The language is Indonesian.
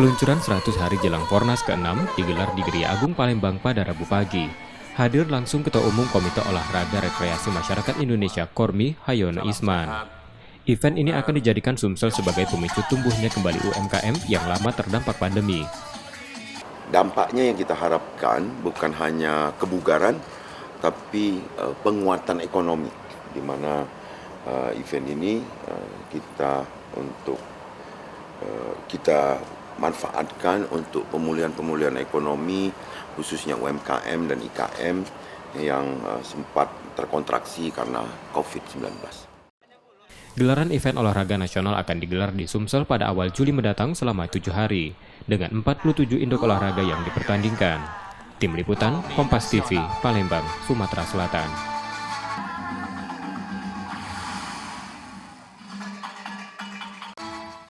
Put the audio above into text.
Peluncuran 100 hari jelang Pornas ke-6 digelar di Geria Agung Palembang pada Rabu pagi. Hadir langsung Ketua Umum Komite Olahraga Rekreasi Masyarakat Indonesia Kormi Hayono Isman. Event ini akan dijadikan Sumsel sebagai pemicu tumbuhnya kembali UMKM yang lama terdampak pandemi. Dampaknya yang kita harapkan bukan hanya kebugaran, tapi penguatan ekonomi, di mana event ini kita manfaatkan untuk pemulihan ekonomi, khususnya UMKM dan IKM yang sempat terkontraksi karena COVID-19. Gelaran event olahraga nasional akan digelar di Sumsel pada awal Juli mendatang selama 7 hari, dengan 47 induk olahraga yang dipertandingkan. Tim Liputan, Kompas TV, Palembang, Sumatera Selatan.